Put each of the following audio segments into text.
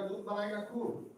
दूध बनाएगा खूब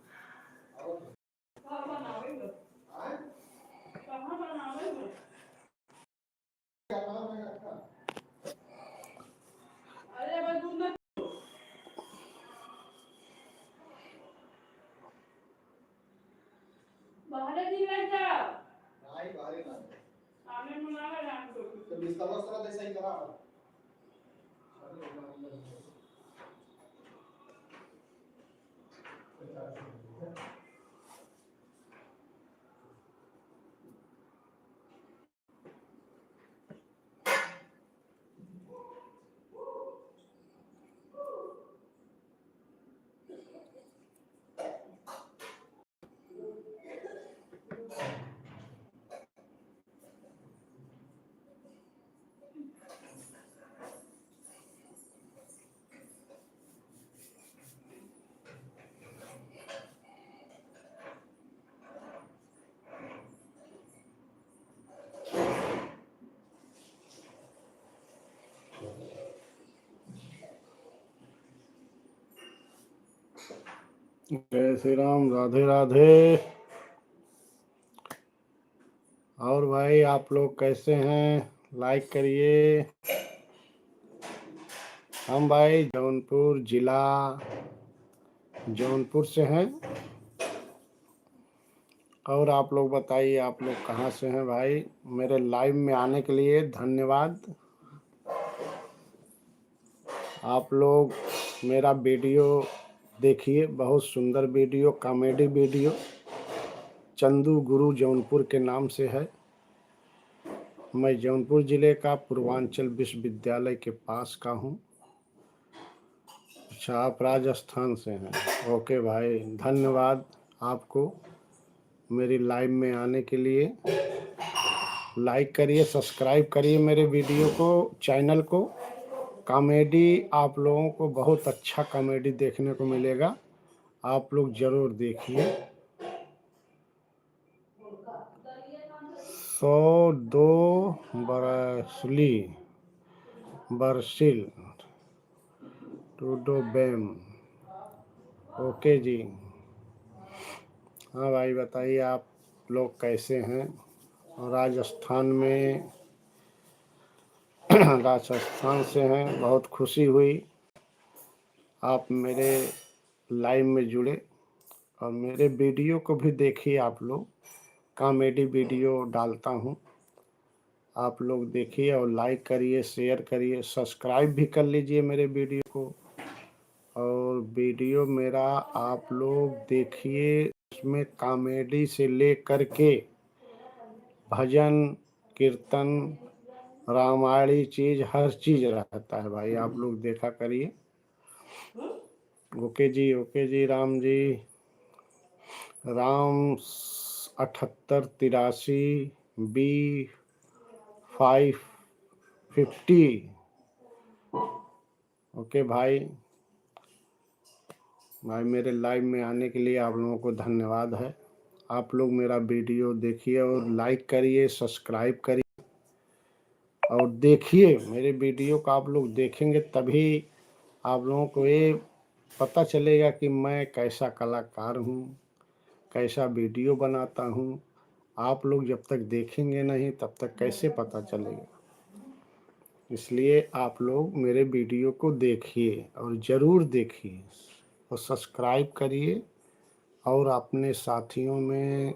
जय श्री राम, राधे राधे। और भाई आप लोग कैसे हैं? लाइक करिए। हम भाई जौनपुर जिला जौनपुर से हैं। और आप लोग बताइए, आप लोग कहाँ से हैं? भाई मेरे लाइव में आने के लिए धन्यवाद। आप लोग मेरा वीडियो देखिए, बहुत सुंदर वीडियो, कॉमेडी वीडियो। चंदू गुरु जौनपुर के नाम से है। मैं जौनपुर जिले का पूर्वांचल विश्वविद्यालय के पास का हूँ। अच्छा, आप राजस्थान से हैं? ओके भाई, धन्यवाद आपको मेरी लाइव में आने के लिए। लाइक करिए, सब्सक्राइब करिए मेरे वीडियो को, चैनल को। कॉमेडी आप लोगों को बहुत अच्छा कॉमेडी देखने को मिलेगा, आप लोग ज़रूर देखिए। 102 बरसिल टूडो बैम। ओके जी। हाँ भाई बताइए, आप लोग कैसे हैं? राजस्थान में राजस्थान से हैं। बहुत खुशी हुई आप मेरे लाइव में जुड़े, और मेरे वीडियो को भी देखिए। आप लोग कॉमेडी वीडियो डालता हूँ, आप लोग देखिए और लाइक करिए, शेयर करिए, सब्सक्राइब भी कर लीजिए मेरे वीडियो को। और वीडियो मेरा आप लोग देखिए, उसमें कॉमेडी से लेकर के भजन कीर्तन रामायणी चीज़, हर चीज़ रहता है भाई, आप लोग देखा करिए। ओके जी, ओके जी। राम जी, राम 78 83 B550। ओके भाई, भाई मेरे लाइव में आने के लिए आप लोगों को धन्यवाद है। आप लोग मेरा वीडियो देखिए और लाइक करिए, सब्सक्राइब करिए और देखिए मेरे वीडियो को। आप लोग देखेंगे तभी आप लोगों को ये पता चलेगा कि मैं कैसा कलाकार हूँ, कैसा वीडियो बनाता हूँ। आप लोग जब तक देखेंगे नहीं तब तक कैसे पता चलेगा। इसलिए आप लोग मेरे वीडियो को देखिए और ज़रूर देखिए और सब्सक्राइब करिए और अपने साथियों में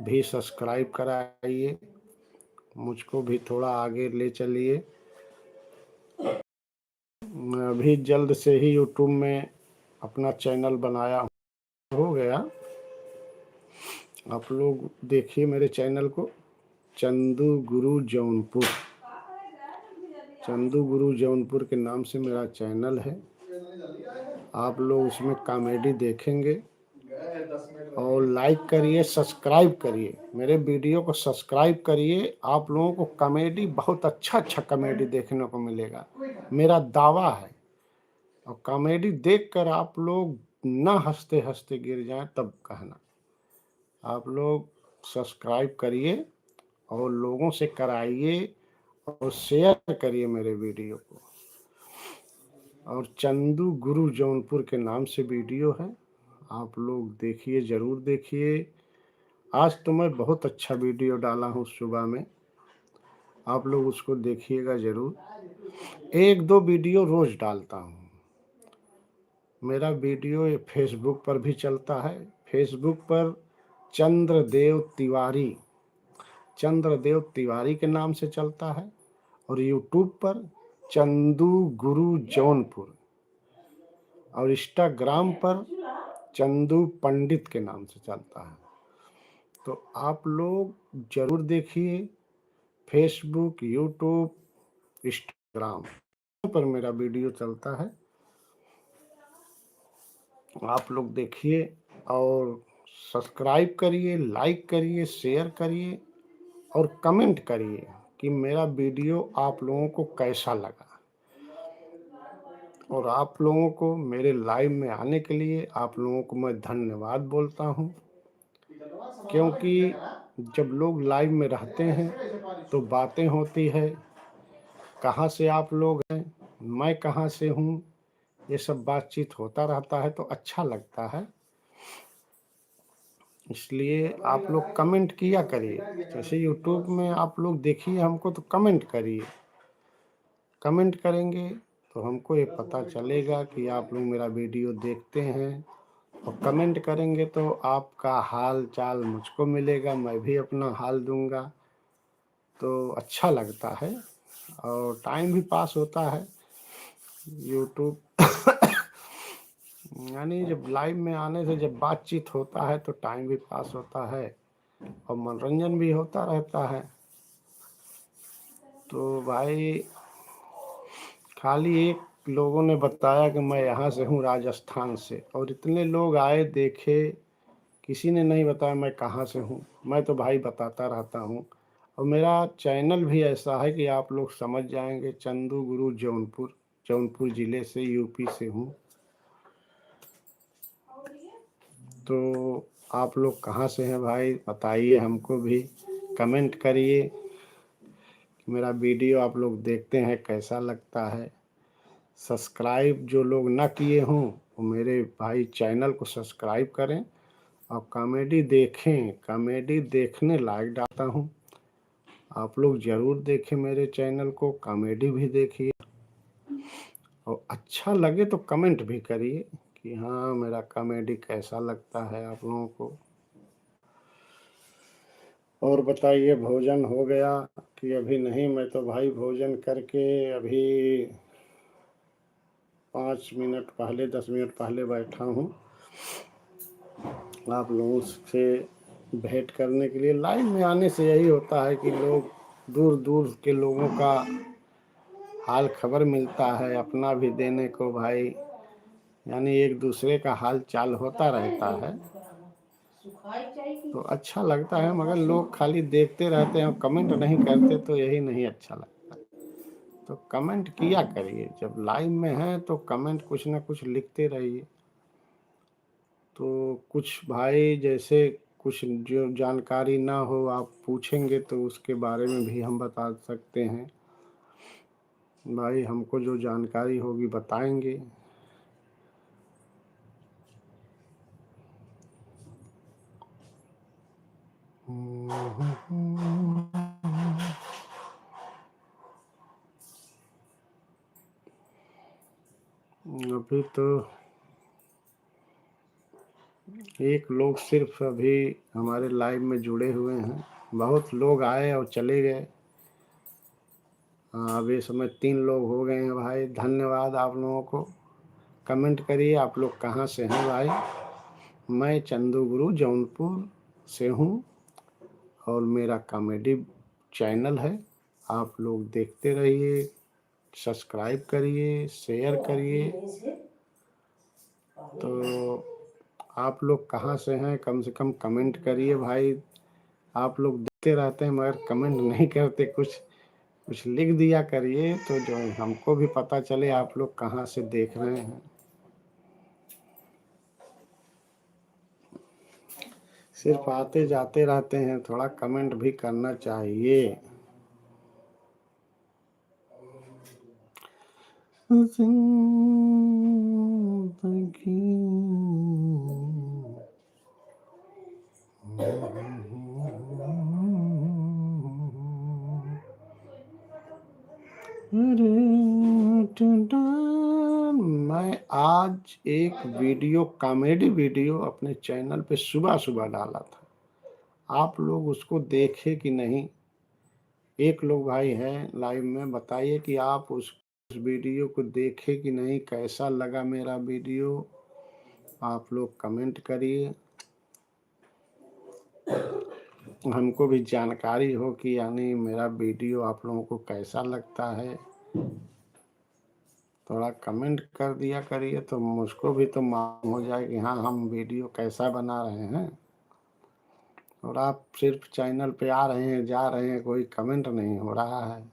भी सब्सक्राइब कराइए, मुझको भी थोड़ा आगे ले चलिए। मैं अभी जल्द से ही यूट्यूब में अपना चैनल बनाया हो गया। आप लोग देखिए मेरे चैनल को, चंदू गुरु जौनपुर, चंदू गुरु जौनपुर के नाम से मेरा चैनल है। आप लोग उसमें कॉमेडी देखेंगे और लाइक करिए, सब्सक्राइब करिए, मेरे वीडियो को सब्सक्राइब करिए। आप लोगों को कॉमेडी बहुत अच्छा कॉमेडी देखने को मिलेगा, मेरा दावा है। और कॉमेडी देखकर आप लोग ना हंसते हंसते गिर जाएं तब कहना। आप लोग सब्सक्राइब करिए और लोगों से कराइए और शेयर करिए मेरे वीडियो को। और चंदू गुरु जौनपुर के नाम से वीडियो है, आप लोग देखिए, ज़रूर देखिए। आज तो मैं बहुत अच्छा वीडियो डाला हूँ सुबह में, आप लोग उसको देखिएगा ज़रूर। एक दो वीडियो रोज़ डालता हूँ। मेरा वीडियो फेसबुक पर भी चलता है, फेसबुक पर चंद्रदेव तिवारी के नाम से चलता है। और यूट्यूब पर चंदू गुरु जौनपुर और इंस्टाग्राम पर चंदू पंडित के नाम से चलता है। तो आप लोग ज़रूर देखिए, फेसबुक, यूट्यूब, इंस्टाग्राम पर मेरा वीडियो चलता है। आप लोग देखिए और सब्सक्राइब करिए, लाइक करिए, शेयर करिए और कमेंट करिए कि मेरा वीडियो आप लोगों को कैसा लगा। और आप लोगों को मेरे लाइव में आने के लिए आप लोगों को मैं धन्यवाद बोलता हूँ, क्योंकि जब लोग लाइव में रहते हैं तो बातें होती है, कहाँ से आप लोग हैं, मैं कहाँ से हूँ, ये सब बातचीत होता रहता है तो अच्छा लगता है। इसलिए आप लोग कमेंट किया करिए। जैसे यूट्यूब में आप लोग देखिए हमको तो कमेंट करिए, कमेंट करेंगे तो हमको ये पता चलेगा कि आप लोग मेरा वीडियो देखते हैं। और कमेंट करेंगे तो आपका हाल चाल मुझको मिलेगा, मैं भी अपना हाल दूंगा, तो अच्छा लगता है और टाइम भी पास होता है। यूट्यूब यानी जब लाइव में आने से जब बातचीत होता है तो टाइम भी पास होता है और मनोरंजन भी होता रहता है। तो भाई खाली एक लोगों ने बताया कि मैं यहाँ से हूँ, राजस्थान से, और इतने लोग आए देखे, किसी ने नहीं बताया मैं कहाँ से हूँ। मैं तो भाई बताता रहता हूँ और मेरा चैनल भी ऐसा है कि आप लोग समझ जाएंगे, चंदू गुरु जौनपुर, जौनपुर ज़िले से, यूपी से हूँ। तो आप लोग कहाँ से हैं भाई बताइए हमको भी, कमेंट करिए कि मेरा वीडियो आप लोग देखते हैं कैसा लगता है। सब्सक्राइब जो लोग ना किए हों वो मेरे भाई चैनल को सब्सक्राइब करें और कॉमेडी देखें, कॉमेडी देखने लायक डालता हूँ। आप लोग ज़रूर देखें मेरे चैनल को, कॉमेडी भी देखिए और अच्छा लगे तो कमेंट भी करिए कि हाँ मेरा कॉमेडी कैसा लगता है आप लोगों को। और बताइए भोजन हो गया कि अभी नहीं? मैं तो भाई भोजन करके अभी 5 मिनट पहले, 10 मिनट पहले बैठा हूँ आप लोगों से भेंट करने के लिए। लाइव में आने से यही होता है कि लोग दूर दूर के लोगों का हाल खबर मिलता है, अपना भी देने को भाई, यानी एक दूसरे का हाल चाल होता रहता है तो अच्छा लगता है। मगर लोग खाली देखते रहते हैं और कमेंट नहीं करते तो यही नहीं अच्छा लगता। तो कमेंट किया करिए, जब लाइव में हैं तो कमेंट कुछ ना कुछ लिखते रहिए। तो कुछ भाई जैसे कुछ जो जानकारी ना हो आप पूछेंगे तो उसके बारे में भी हम बता सकते हैं भाई, हमको जो जानकारी होगी बताएंगे। अभी तो एक लोग सिर्फ अभी हमारे लाइव में जुड़े हुए हैं, बहुत लोग आए और चले गए। अभी समय 3 लोग हो गए हैं भाई। धन्यवाद आप लोगों को। कमेंट करिए आप लोग कहाँ से हैं भाई। मैं चंदू गुरु जौनपुर से हूँ और मेरा कॉमेडी चैनल है। आप लोग देखते रहिए, सब्सक्राइब करिए, शेयर करिए। तो आप लोग कहाँ से हैं कम से कम कमेंट करिए भाई। आप लोग देखते रहते हैं मगर कमेंट नहीं करते, कुछ लिख दिया करिए तो जो हमको भी पता चले आप लोग कहाँ से देख रहे हैं। सिर्फ आते जाते रहते हैं, थोड़ा कमेंट भी करना चाहिए। मैं आज एक वीडियो कॉमेडी वीडियो अपने चैनल पे सुबह सुबह डाला था, आप लोग उसको देखे कि नहीं? एक लोग भाई हैं लाइव में, बताइए कि आप उस वीडियो को देखे कि नहीं, कैसा लगा मेरा वीडियो। आप लोग कमेंट करिए, हमको भी जानकारी हो कि यानी मेरा वीडियो आप लोगों को कैसा लगता है। थोड़ा कमेंट कर दिया करिए तो मुझको भी तो मालूम हो जाए कि हाँ हम वीडियो कैसा बना रहे हैं। और आप सिर्फ चैनल पे आ रहे हैं जा रहे हैं, कोई कमेंट नहीं हो रहा है।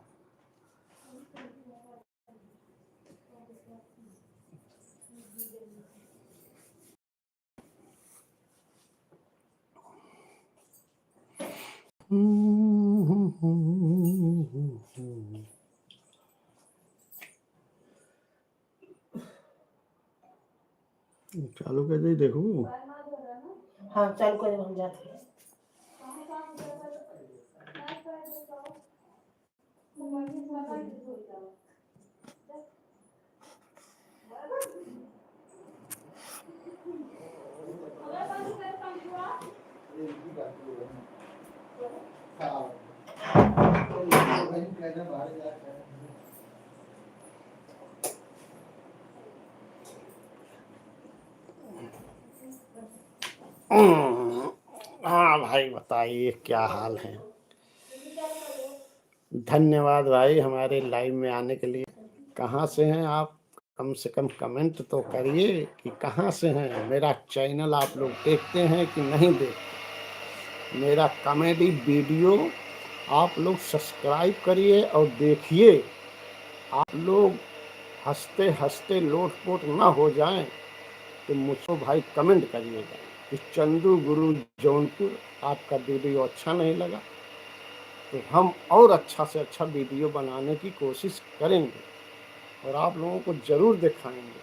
चालू कर दे, देखो। हाँ चालू कर हम जाते हैं। हाँ भाई बताइए क्या हाल है। धन्यवाद भाई हमारे लाइव में आने के लिए। कहाँ से हैं आप? कम से कम कमेंट तो करिए कि कहाँ से हैं। मेरा चैनल आप लोग देखते हैं कि नहीं देखते? मेरा कॉमेडी वीडियो आप लोग सब्सक्राइब करिए और देखिए। आप लोग हंसते हंसते लोटपोट ना हो जाएं तो मुझको भाई कमेंट करिएगा कि चंदू गुरु जौनपुर आपका वीडियो अच्छा नहीं लगा तो हम और अच्छा से अच्छा वीडियो बनाने की कोशिश करेंगे और आप लोगों को ज़रूर दिखाएंगे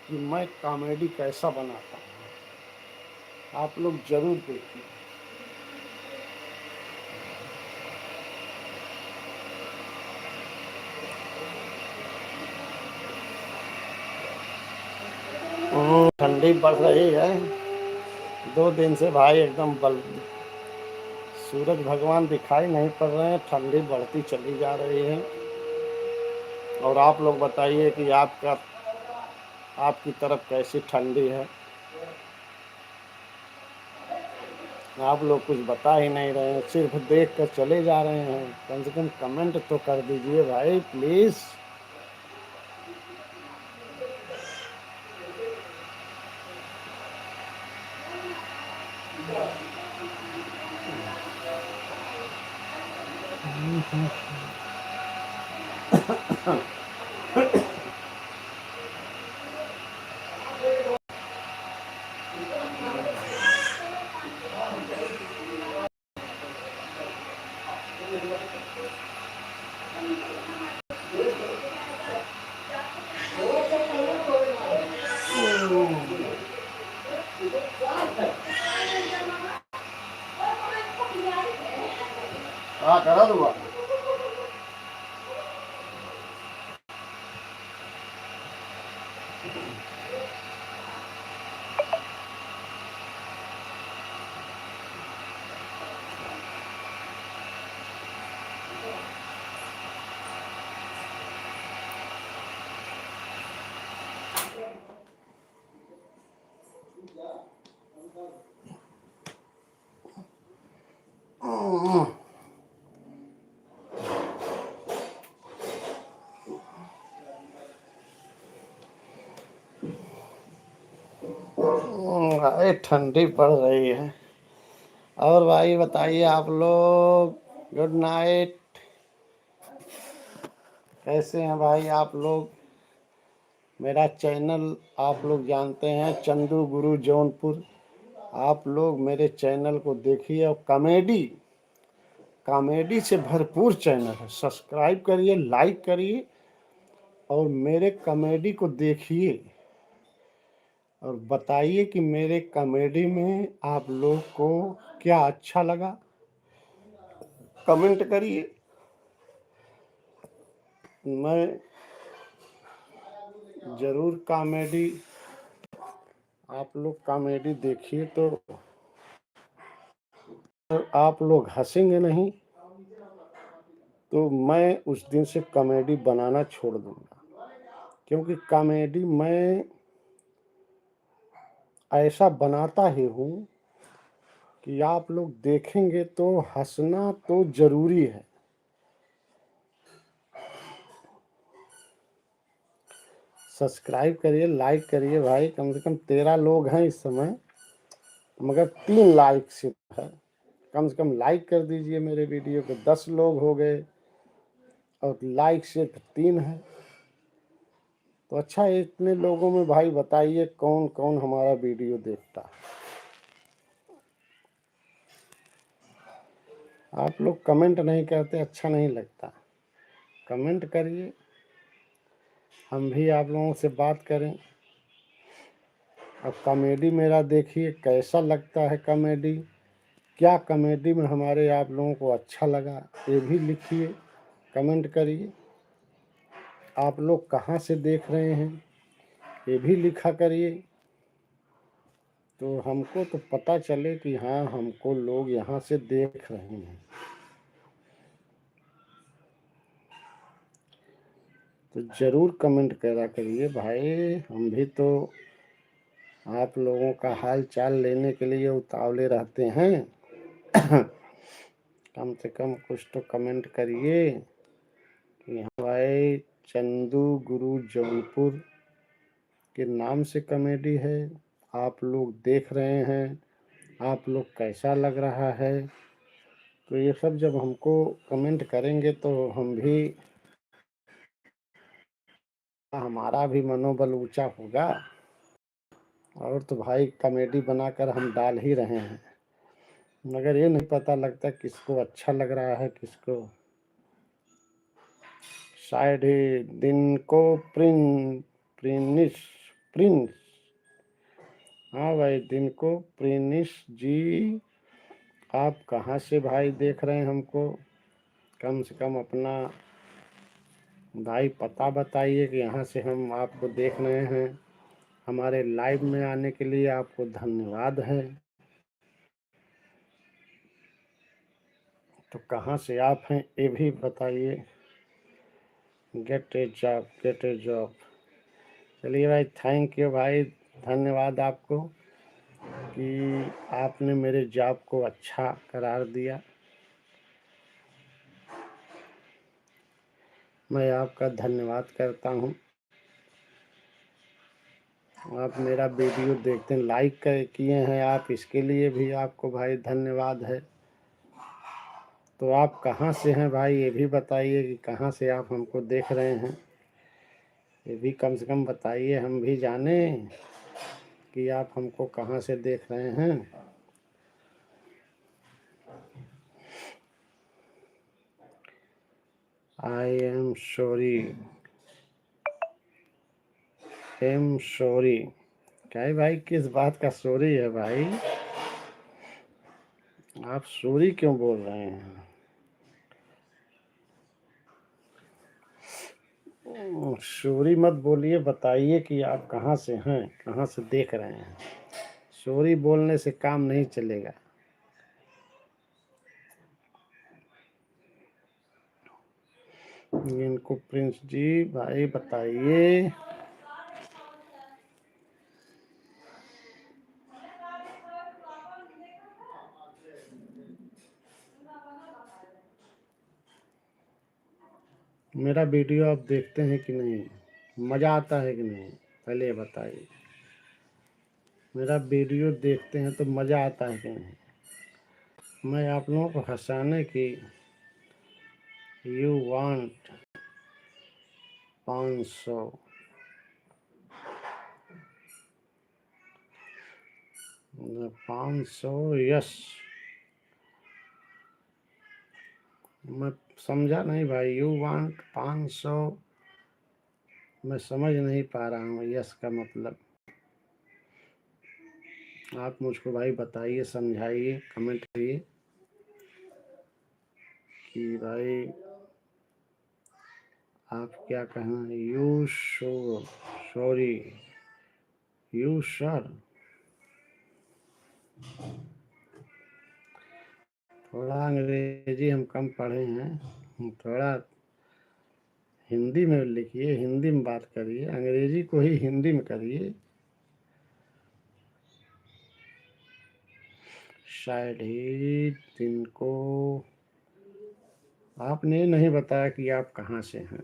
कि मैं कॉमेडी कैसा बनाता हूँ। आप लोग ज़रूर देखिए। ठंडी बढ़ रही है 2 दिन से भाई, एकदम सूरज भगवान दिखाई नहीं पड़ रहे हैं, ठंडी बढ़ती चली जा रही है। और आप लोग बताइए कि आपकी तरफ कैसी ठंडी है। आप लोग कुछ बता ही नहीं रहे हैं, सिर्फ देख कर चले जा रहे हैं। कम से कम कमेंट तो कर दीजिए भाई प्लीज़। का कर दुआ भाई ठंडी पड़ रही है। और भाई बताइए आप लोग, गुड नाइट, कैसे हैं भाई आप लोग। मेरा चैनल आप लोग जानते हैं, चंदू गुरु जौनपुर। आप लोग मेरे चैनल को देखिए और कॉमेडी से भरपूर चैनल है। सब्सक्राइब करिए, लाइक करिए और मेरे कॉमेडी को देखिए और बताइए कि मेरे कॉमेडी में आप लोग को क्या अच्छा लगा, कमेंट करिए। मैं ज़रूर कॉमेडी, आप लोग कॉमेडी देखिए तो आप लोग हंसेंगे नहीं तो मैं उस दिन से कॉमेडी बनाना छोड़ दूंगा, क्योंकि कॉमेडी मैं ऐसा बनाता ही हूँ कि आप लोग देखेंगे तो हंसना तो जरूरी है। सब्सक्राइब करिए, लाइक करिए भाई। कम से कम 13 लोग हैं इस समय, मगर 3 लाइक सिर्फ है। कम से कम लाइक कर दीजिए मेरे वीडियो को। 10 लोग हो गए और लाइक सिर्फ 3 है। तो अच्छा है, इतने लोगों में भाई बताइए कौन कौन हमारा वीडियो देखता है। आप लोग कमेंट नहीं करते, अच्छा नहीं लगता। कमेंट करिए, हम भी आप लोगों से बात करें। अब कॉमेडी मेरा देखिए कैसा लगता है। कॉमेडी क्या, कॉमेडी में हमारे आप लोगों को अच्छा लगा ये भी लिखिए, कमेंट करिए। आप लोग कहाँ से देख रहे हैं ये भी लिखा करिए, तो हमको तो पता चले कि हाँ हमको लोग यहाँ से देख रहे हैं। तो ज़रूर कमेंट करा करिए भाई। हम भी तो आप लोगों का हाल चाल लेने के लिए उतावले रहते हैं। कम से कम कुछ तो कमेंट करिए कि हाँ भाई चंदू गुरु जौनपुर के नाम से कॉमेडी है, आप लोग देख रहे हैं, आप लोग कैसा लग रहा है। तो ये सब जब हमको कमेंट करेंगे तो हम भी, हमारा भी मनोबल ऊंचा होगा। और तो भाई कॉमेडी बनाकर हम डाल ही रहे हैं, मगर ये नहीं पता लगता किसको अच्छा लग रहा है किसको। शायद ही दिन को प्रिंस प्रिंस, हाँ भाई दिन को प्रिंस जी, आप कहाँ से भाई देख रहे हैं हमको। कम से कम अपना भाई पता बताइए कि यहाँ से हम आपको देख रहे हैं। हमारे लाइव में आने के लिए आपको धन्यवाद है। तो कहाँ से आप हैं ये भी बताइए। गेट ए जॉब, गेट ए जॉब। चलिए भाई, थैंक यू भाई, धन्यवाद आपको कि आपने मेरे जॉब को अच्छा करार दिया। मैं आपका धन्यवाद करता हूँ। आप मेरा वीडियो देखते हैं, लाइक किए हैं आप, इसके लिए भी आपको भाई धन्यवाद है। तो आप कहाँ से हैं भाई ये भी बताइए कि कहाँ से आप हमको देख रहे हैं, ये भी कम से कम बताइए, हम भी जाने कि आप हमको कहाँ से देख रहे हैं। आई एम सॉरी क्या है भाई, किस बात का सॉरी है भाई। आप सॉरी क्यों बोल रहे हैं। सॉरी मत बोलिए, बताइए कि आप कहाँ से हैं, कहाँ से देख रहे हैं। सॉरी बोलने से काम नहीं चलेगा। इनको प्रिंस जी भाई बताइए। मेरा वीडियो आप देखते हैं कि नहीं, मज़ा आता है कि नहीं, पहले ये बताइए। मेरा वीडियो देखते हैं तो मज़ा आता है कि नहीं। मैं आप लोगों को हंसाने की, यू वांट 500, 500 यस। मैं समझा नहीं भाई, यू वांट 500, मैं समझ नहीं पा रहा हूँ यस का मतलब। आप मुझको भाई बताइए, समझाइए, कमेंट करिए कि भाई आप क्या कहना। You show sorry, you sir. थोड़ा अंग्रेजी हम कम पढ़े हैं, थोड़ा हिंदी में लिखिए, हिंदी में बात करिए, अंग्रेजी को ही हिंदी में करिए। शायद ही दिन को आपने नहीं बताया कि आप कहाँ से हैं।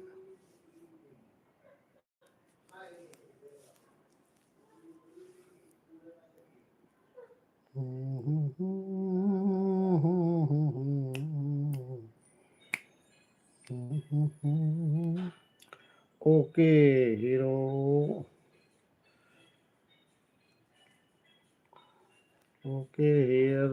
Okay hero, okay here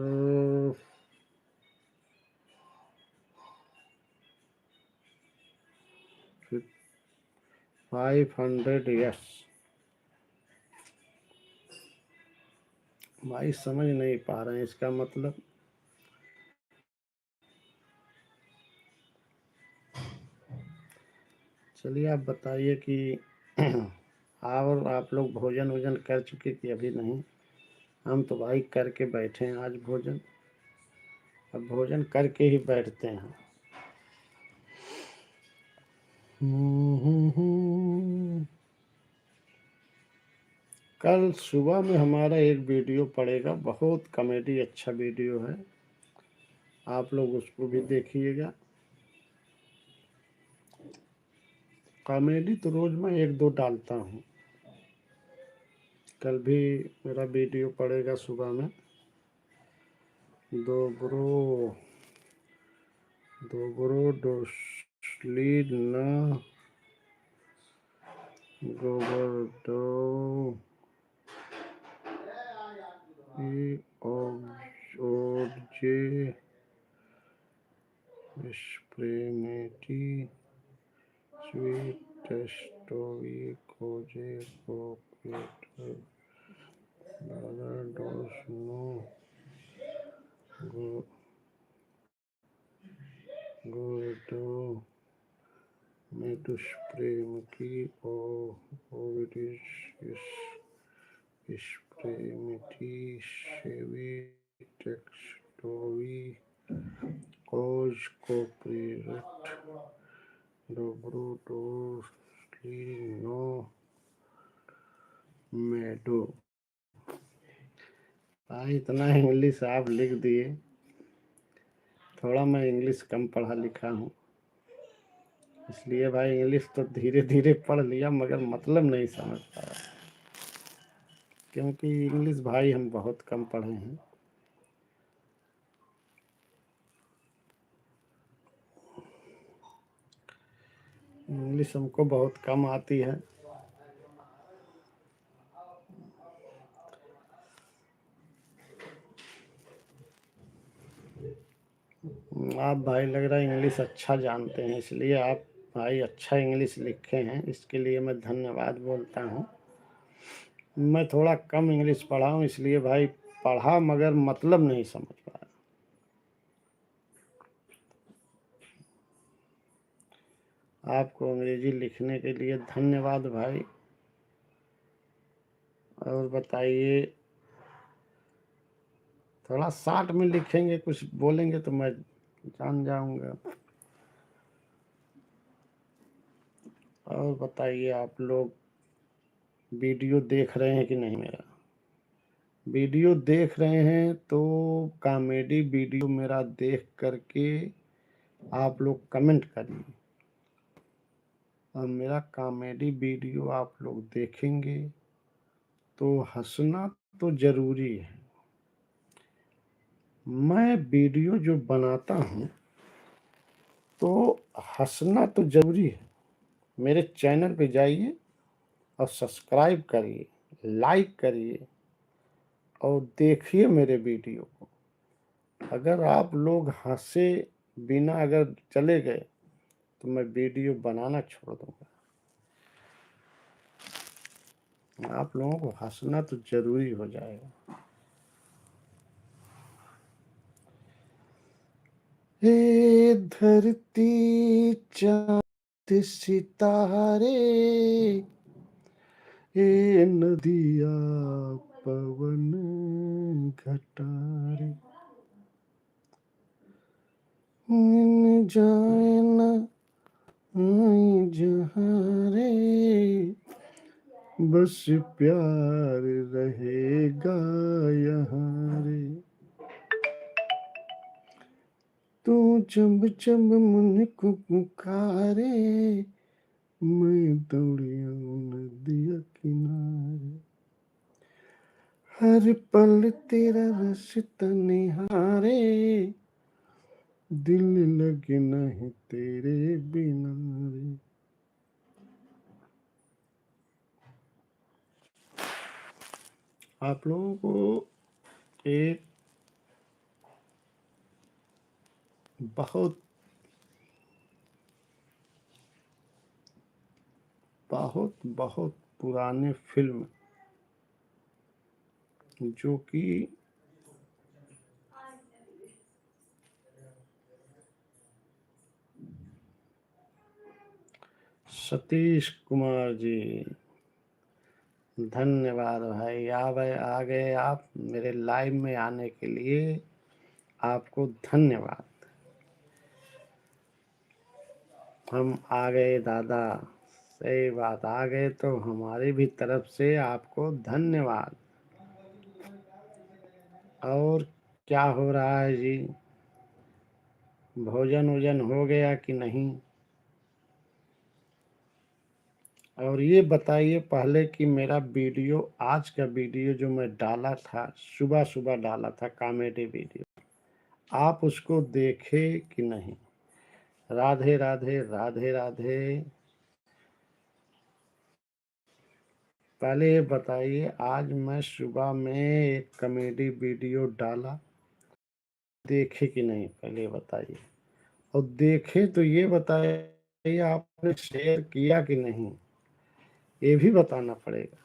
500 yes. भाई समझ नहीं पा रहे हैं इसका मतलब। चलिए आप बताइए कि और आप लोग भोजन वोजन कर चुके कि अभी नहीं। हम तो भाई करके बैठे हैं आज भोजन, अब भोजन करके ही बैठते हैं। कल सुबह में हमारा एक वीडियो पड़ेगा, बहुत कॉमेडी अच्छा वीडियो है, आप लोग उसको भी देखिएगा। कॉमेडी तो रोज मैं 1-2 डालता हूँ, कल भी मेरा वीडियो पड़ेगा सुबह में। दो ब्रो डोस्ली न गोबर दो जे स्प्रेमेटी स्वीट टेस्टोवी खोजे कोकेटर डोस नो गोरडो मेटू स्प्रेमकी ओविडिस स्प्रेमेटी शेवी टेक्स्टोवी कोज कोप्रिरट नो मेडो। भाई इतना इंग्लिश आप लिख दिए, थोड़ा मैं इंग्लिश कम पढ़ा लिखा हूँ, इसलिए भाई इंग्लिश तो धीरे धीरे पढ़ लिया मगर मतलब नहीं समझ पाया, क्योंकि इंग्लिश भाई हम बहुत कम पढ़े हैं। इंग्लिश हमको बहुत कम आती है। आप भाई लग रहा है इंग्लिश अच्छा जानते हैं, इसलिए आप भाई अच्छा इंग्लिश लिखे हैं, इसके लिए मैं धन्यवाद बोलता हूँ। मैं थोड़ा कम इंग्लिश पढ़ा हूँ, इसलिए भाई पढ़ा मगर मतलब नहीं समझ पाया। आपको अंग्रेजी लिखने के लिए धन्यवाद भाई। और बताइए, थोड़ा शार्ट में लिखेंगे, कुछ बोलेंगे तो मैं जान जाऊंगा। और बताइए, आप लोग वीडियो देख रहे हैं कि नहीं? मेरा वीडियो देख रहे हैं तो कॉमेडी वीडियो मेरा देख करके आप लोग कमेंट करिए। और मेरा कॉमेडी वीडियो आप लोग देखेंगे तो हंसना तो जरूरी है। मैं वीडियो जो बनाता हूँ तो हंसना तो जरूरी है। मेरे चैनल पे जाइए और सब्सक्राइब करिए, लाइक करिए और देखिए मेरे वीडियो को। अगर आप लोग हंसे बिना अगर चले गए तो मैं वीडियो बनाना छोड़ दूंगा। आप लोगों को हंसना तो जरूरी हो जाएगा। हे धरती चांद सितारे, हे नदिया पवन घटारे, इन जाए न आई जहाँ रे, बस प्यार रहेगा यहाँ रे। तू जब जब मन को पुकारे, मैं दौड़े आऊं नदिया किनारे। हर पल तेरा रास्ता निहारे, दिल लगे नहीं तेरे बिना रे। आप लोगों को एक बहुत बहुत बहुत पुराने फिल्म जो कि सतीश कुमार जी, धन्यवाद भाई। आ गए आप मेरे लाइव में आने के लिए, आपको धन्यवाद। हम आ गए दादा, सही बात, आ गए तो हमारी भी तरफ से आपको धन्यवाद। और क्या हो रहा है जी? भोजन वोजन हो गया कि नहीं? और ये बताइए पहले कि मेरा वीडियो, आज का वीडियो जो मैं डाला था, सुबह सुबह डाला था कॉमेडी वीडियो, आप उसको देखे कि नहीं? राधे राधे राधे राधे। पहले ये बताइए, आज मैं सुबह में एक कॉमेडी वीडियो डाला, देखे कि नहीं? पहले बताइए। और देखे तो ये बताइए आपने शेयर किया कि नहीं, ये भी बताना पड़ेगा।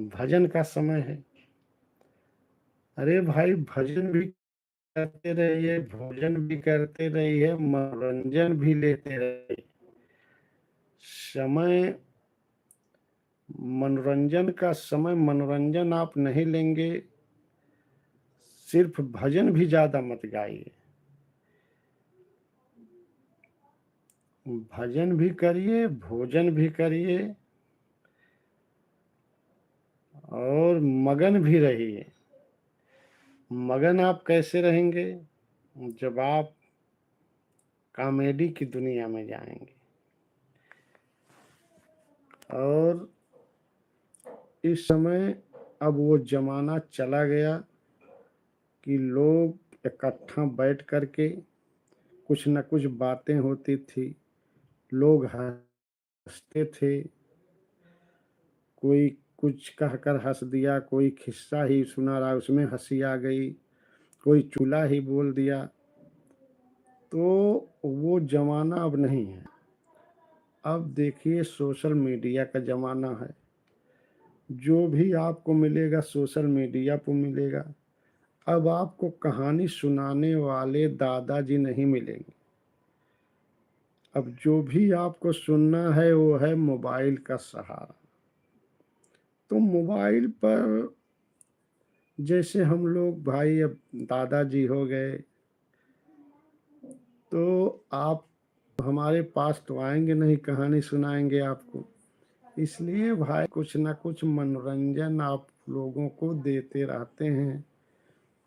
भजन का समय है। अरे भाई, भजन भी करते रहिए, भोजन भी करते रहिए, मनोरंजन भी लेते रहिए। समय, मनोरंजन का समय, मनोरंजन आप नहीं लेंगे, सिर्फ भजन भी ज्यादा मत गाइए। भजन भी करिए, भोजन भी करिए और मगन भी रहिए। मगन आप कैसे रहेंगे? जब आप कॉमेडी की दुनिया में जाएंगे। और इस समय अब वो जमाना चला गया कि लोग इकट्ठा बैठ करके कुछ न कुछ बातें होती थी, लोग हंसते थे, कोई कुछ कहकर हंस दिया, कोई किस्सा ही सुना रहा उसमें हंसी आ गई, कोई चूल्हा ही बोल दिया। तो वो जमाना अब नहीं है। अब देखिए, सोशल मीडिया का जमाना है। जो भी आपको मिलेगा सोशल मीडिया पर मिलेगा। अब आपको कहानी सुनाने वाले दादाजी नहीं मिलेंगे। अब जो भी आपको सुनना है वो है मोबाइल का सहारा। तो मोबाइल पर जैसे हम लोग भाई अब दादाजी हो गए, तो आप हमारे पास तो आएंगे नहीं, कहानी सुनाएंगे आपको। इसलिए भाई कुछ ना कुछ मनोरंजन आप लोगों को देते रहते हैं।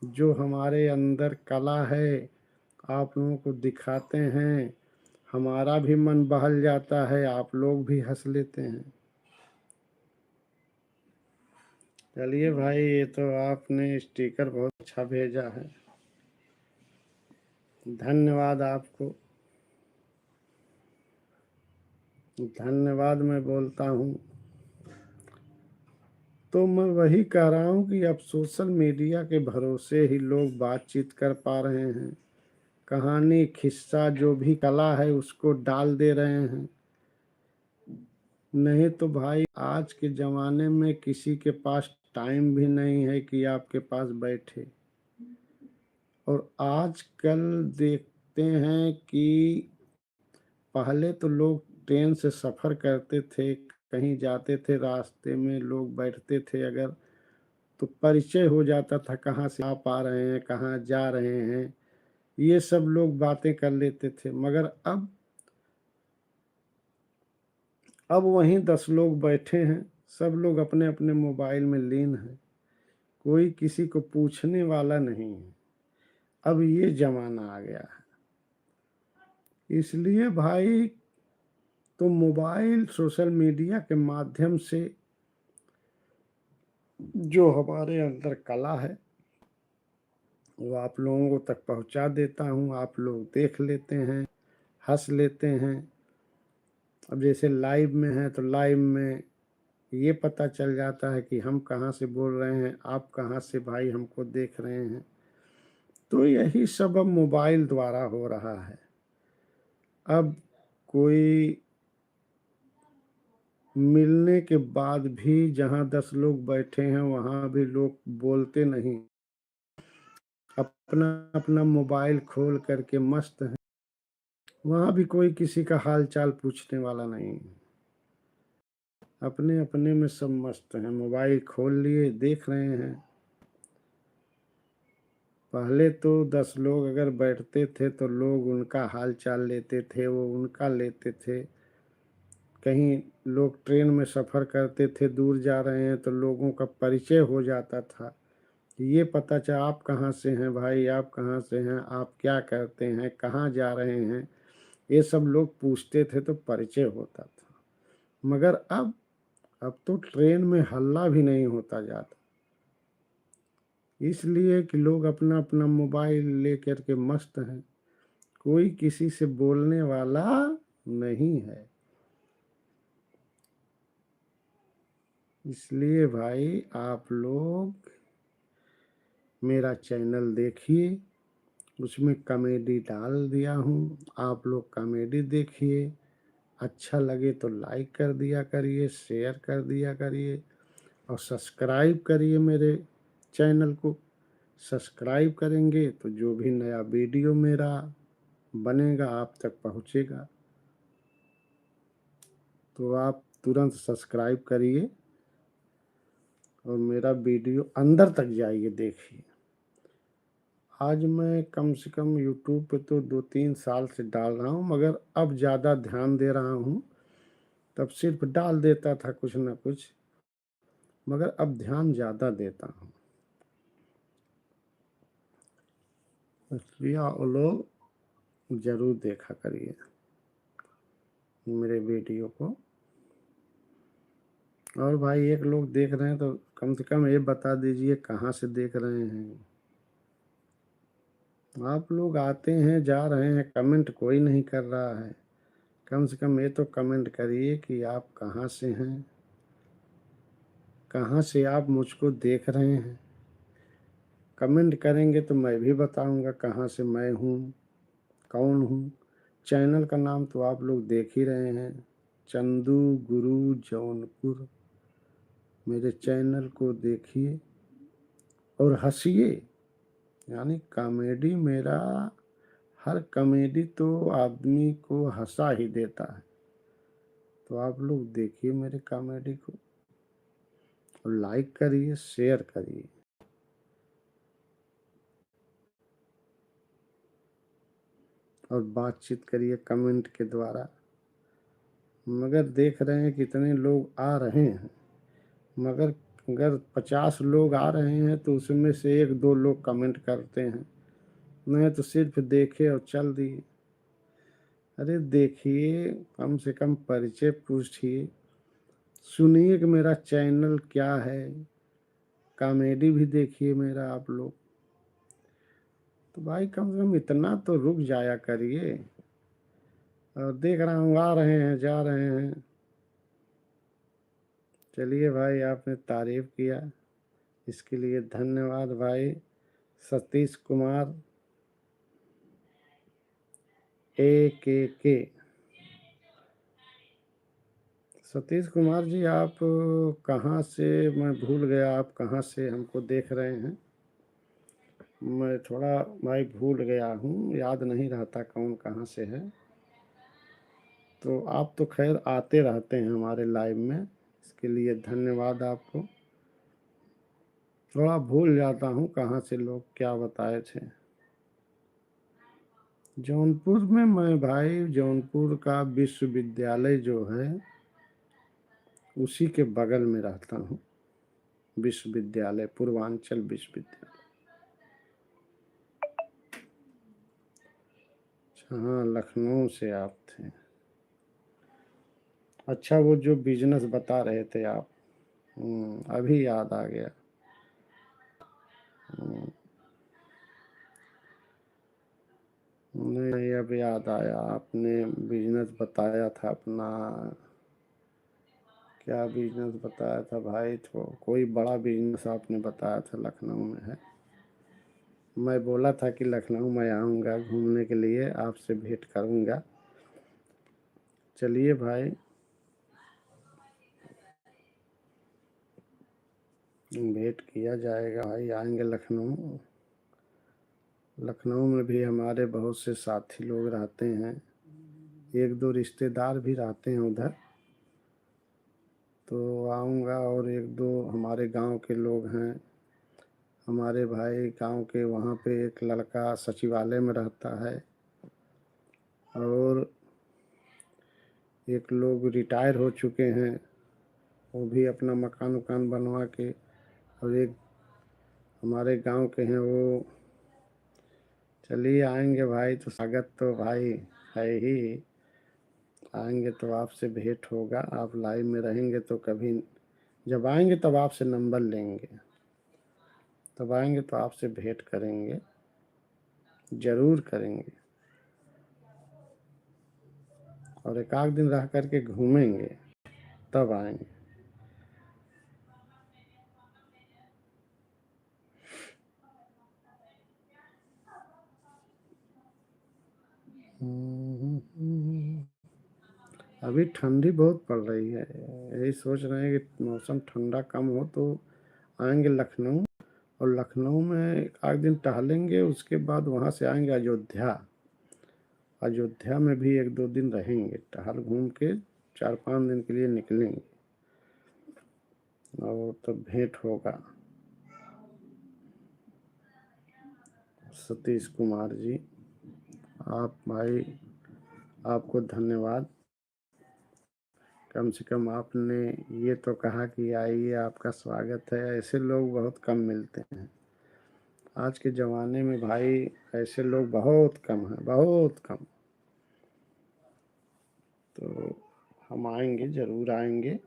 जो हमारे अंदर कला है आप लोगों को दिखाते हैं, हमारा भी मन बहल जाता है, आप लोग भी हंस लेते हैं। चलिए भाई, ये तो आपने स्टिकर बहुत अच्छा भेजा है, धन्यवाद आपको, धन्यवाद मैं बोलता हूँ। तो मैं वही कह रहा हूँ कि अब सोशल मीडिया के भरोसे ही लोग बातचीत कर पा रहे हैं, कहानी खिस्सा जो भी कला है उसको डाल दे रहे हैं। नहीं तो भाई आज के ज़माने में किसी के पास टाइम भी नहीं है कि आपके पास बैठे। और आजकल देखते हैं कि पहले तो लोग ट्रेन से सफ़र करते थे, कहीं जाते थे, रास्ते में लोग बैठते थे अगर, तो परिचय हो जाता था, कहाँ से आप आ रहे हैं, कहाँ जा रहे हैं, ये सब लोग बातें कर लेते थे। मगर अब वहीं 10 लोग बैठे हैं, सब लोग अपने अपने मोबाइल में लीन हैं, कोई किसी को पूछने वाला नहीं है। अब ये ज़माना आ गया है। इसलिए भाई तो मोबाइल सोशल मीडिया के माध्यम से जो हमारे अंदर कला है वो आप लोगों तक पहुंचा देता हूं, आप लोग देख लेते हैं, हंस लेते हैं। अब जैसे लाइव में है तो लाइव में ये पता चल जाता है कि हम कहाँ से बोल रहे हैं, आप कहाँ से भाई हमको देख रहे हैं। तो यही सब अब मोबाइल द्वारा हो रहा है। अब कोई मिलने के बाद भी जहाँ 10 लोग बैठे हैं वहाँ भी लोग बोलते नहीं, अपना अपना मोबाइल खोल करके मस्त है, वहाँ भी कोई किसी का हाल चाल पूछने वाला नहीं है, अपने अपने में सब मस्त हैं, मोबाइल खोल लिए देख रहे हैं। पहले तो 10 लोग अगर बैठते थे तो लोग उनका हाल चाल लेते थे, वो उनका लेते थे। कहीं लोग ट्रेन में सफ़र करते थे, दूर जा रहे हैं तो लोगों का परिचय हो जाता था, ये पता चला आप कहाँ से हैं भाई, आप कहाँ से हैं, आप क्या करते हैं, कहाँ जा रहे हैं, ये सब लोग पूछते थे तो परिचय होता था। मगर अब तो ट्रेन में हल्ला भी नहीं होता जाता, इसलिए कि लोग अपना अपना मोबाइल लेकर के मस्त हैं, कोई किसी से बोलने वाला नहीं है। इसलिए भाई आप लोग मेरा चैनल देखिए, उसमें कॉमेडी डाल दिया हूँ, आप लोग कॉमेडी देखिए, अच्छा लगे तो लाइक कर दिया करिए, शेयर कर दिया करिए और सब्सक्राइब करिए मेरे चैनल को। सब्सक्राइब करेंगे तो जो भी नया वीडियो मेरा बनेगा आप तक पहुँचेगा, तो आप तुरंत सब्सक्राइब करिए और मेरा वीडियो अंदर तक जाइए देखिए। आज मैं कम से कम यूट्यूब पे तो 2-3 साल से डाल रहा हूँ, मगर अब ज़्यादा ध्यान दे रहा हूँ। तब सिर्फ डाल देता था कुछ ना कुछ, मगर अब ध्यान ज़्यादा देता हूँ। इसलिए आप लोग ज़रूर देखा करिए मेरे वीडियो को। और भाई एक लोग देख रहे हैं तो कम से कम ये बता दीजिए कहाँ से देख रहे हैं। आप लोग आते हैं जा रहे हैं, कमेंट कोई नहीं कर रहा है, कम से कम ये तो कमेंट करिए कि आप कहाँ से हैं, कहाँ से आप मुझको देख रहे हैं। कमेंट करेंगे तो मैं भी बताऊंगा कहाँ से मैं हूँ, कौन हूँ। चैनल का नाम तो आप लोग देख ही रहे हैं, चंदू गुरु जौनपुर। मेरे चैनल को देखिए और हंसिए, यानी कॉमेडी मेरा, हर कॉमेडी तो आदमी को हंसा ही देता है। तो आप लोग देखिए मेरे कॉमेडी को और लाइक करिए, शेयर करिए। और बातचीत करिए कमेंट के द्वारा। मगर देख रहे हैं कितने लोग आ रहे हैं, मगर अगर 50 लोग आ रहे हैं तो उसमें से 1-2 लोग कमेंट करते हैं, नहीं तो सिर्फ देखे और चल दिए। अरे देखिए, कम से कम परिचय पूछिए, सुनिए कि मेरा चैनल क्या है, कॉमेडी भी देखिए मेरा आप लोग। तो भाई कम से कम इतना तो रुक जाया करिए। और देख रहा हूँ आ रहे हैं, जा रहे हैं। चलिए भाई, आपने तारीफ किया, इसके लिए धन्यवाद भाई। सतीश कुमार AKK। सतीश कुमार जी, आप कहाँ से, मैं भूल गया आप कहाँ से हमको देख रहे हैं। मैं थोड़ा भाई भूल गया हूँ, याद नहीं रहता कौन कहाँ से है। तो आप तो खैर आते रहते हैं हमारे लाइव में, इसके लिए धन्यवाद आपको। थोड़ा भूल जाता हूँ कहाँ से लोग क्या बताए थे। जौनपुर में मैं भाई, जौनपुर का विश्वविद्यालय जो है उसी के बगल में रहता हूँ। विश्वविद्यालय, पूर्वांचल विश्वविद्यालय। हाँ, लखनऊ से आप थे। अच्छा, वो जो बिजनेस बता रहे थे आप, अभी याद आ गया। नहीं, अब याद आया, आपने बिजनेस बताया था अपना। क्या बिजनेस बताया था भाई? तो कोई बड़ा बिजनेस आपने बताया था लखनऊ में है। मैं बोला था कि लखनऊ में आऊँगा घूमने के लिए, आपसे भेंट करूँगा। चलिए भाई, भेंट किया जाएगा भाई, आएंगे लखनऊ। लखनऊ में भी हमारे बहुत से साथी लोग रहते हैं, 1-2 रिश्तेदार भी रहते हैं उधर। तो आऊँगा, और 1-2 हमारे गांव के लोग हैं, हमारे भाई गांव के। वहाँ पे एक लड़का सचिवालय में रहता है, और एक लोग रिटायर हो चुके हैं, वो भी अपना मकान उकान बनवा के। और एक हमारे गांव के हैं वो। चलिए आएंगे भाई, तो स्वागत तो भाई है ही। आएंगे तो आपसे भेंट होगा, आप लाइव में रहेंगे तो कभी, जब आएंगे तब आपसे नंबर लेंगे, तब आएंगे तो आपसे भेंट करेंगे, ज़रूर करेंगे। और एक आध दिन रह करके घूमेंगे, तब आएंगे। अभी ठंडी बहुत पड़ रही है, यही सोच रहे हैं कि मौसम ठंडा कम हो तो आएंगे लखनऊ। और लखनऊ में एक आध दिन टहलेंगे, उसके बाद वहाँ से आएंगे अयोध्या। अयोध्या में भी 1-2 दिन रहेंगे, टहल घूम के 4-5 दिन के लिए निकलेंगे, और तब भेंट होगा। सतीश कुमार जी, आप भाई, आपको धन्यवाद। कम से कम आपने ये तो कहा कि आइए, आपका स्वागत है। ऐसे लोग बहुत कम मिलते हैं आज के ज़माने में भाई, ऐसे लोग बहुत कम हैं, बहुत कम। तो हम आएंगे, ज़रूर आएंगे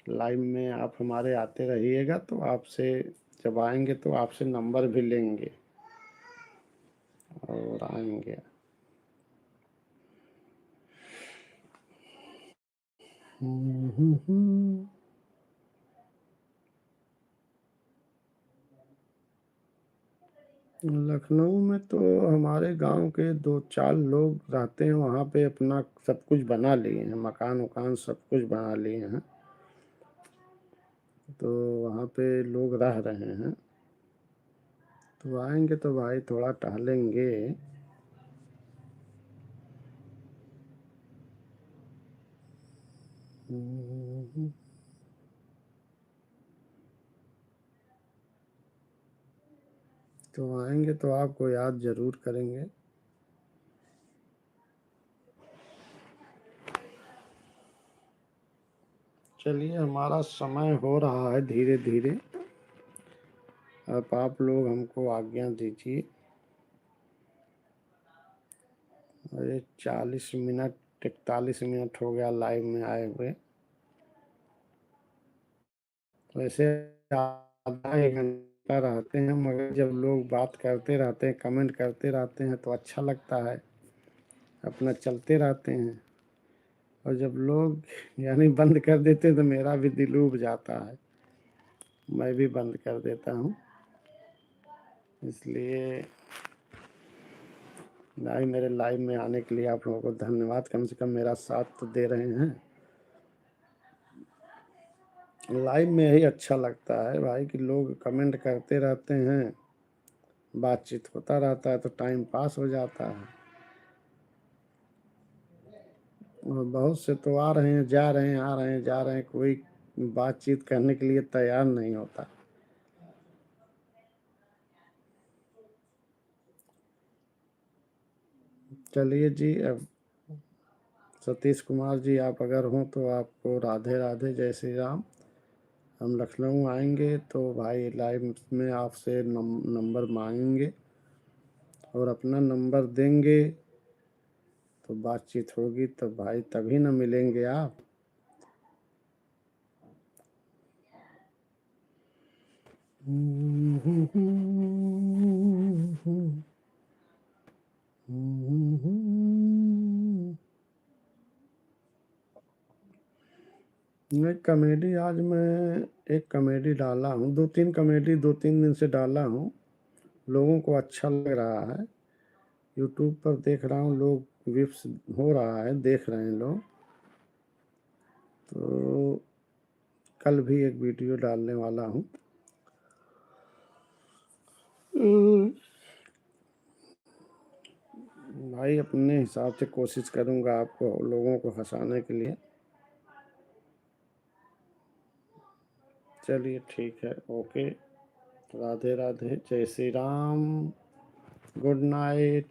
लाइव में। आप हमारे आते रहिएगा, तो आपसे जब आएंगे तो आपसे नंबर भी लेंगे और आएंगे। लखनऊ में तो हमारे गांव के 2-4 लोग रहते हैं, वहाँ पे अपना सब कुछ बना लिए हैं, मकान उकान सब कुछ बना लिए हैं। तो वहाँ पे लोग रह रहे हैं। तो आएंगे तो भाई थोड़ा टहलेंगे। तो आएंगे तो आपको याद जरूर करेंगे। चलिए, हमारा समय हो रहा है धीरे धीरे। अब आप लोग हमको आज्ञा दीजिए। अरे 40 मिनट 41 मिनट हो गया लाइव में आए हुए। वैसे आधा एक घंटा रहते हैं, मगर जब लोग बात करते रहते हैं, कमेंट करते रहते हैं तो अच्छा लगता है, अपना चलते रहते हैं। और जब लोग यानी बंद कर देते हैं तो मेरा भी दिल ऊब जाता है, मैं भी बंद कर देता हूँ। इसलिए भाई, मेरे लाइव में आने के लिए आप लोगों को धन्यवाद। कम से कम मेरा साथ तो दे रहे हैं। लाइव में यही अच्छा लगता है भाई कि लोग कमेंट करते रहते हैं, बातचीत होता रहता है, तो टाइम पास हो जाता है। और बहुत से तो आ रहे हैं, जा रहे हैं, आ रहे हैं, जा रहे हैं, कोई बातचीत करने के लिए तैयार नहीं होता। चलिए जी, अब सतीश कुमार जी आप अगर हों तो आपको राधे राधे, जय श्री राम। हम लखनऊ आएंगे तो भाई लाइव में आपसे नंबर मांगेंगे और अपना नंबर देंगे तो बातचीत होगी। तो भाई तभी ना मिलेंगे आप। मैं कॉमेडी, आज मैं एक कॉमेडी डाला हूँ, 2-3 कॉमेडी 2-3 दिन से डाला हूँ। लोगों को अच्छा लग रहा है। यूट्यूब पर देख रहा हूँ, लोग व्यूज हो रहा है, देख रहे हैं लोग। तो कल भी एक वीडियो डालने वाला हूँ। भाई अपने हिसाब से कोशिश करूँगा आपको, लोगों को हंसाने के लिए। चलिए ठीक है, ओके, राधे राधे, जय श्री राम, गुड नाइट।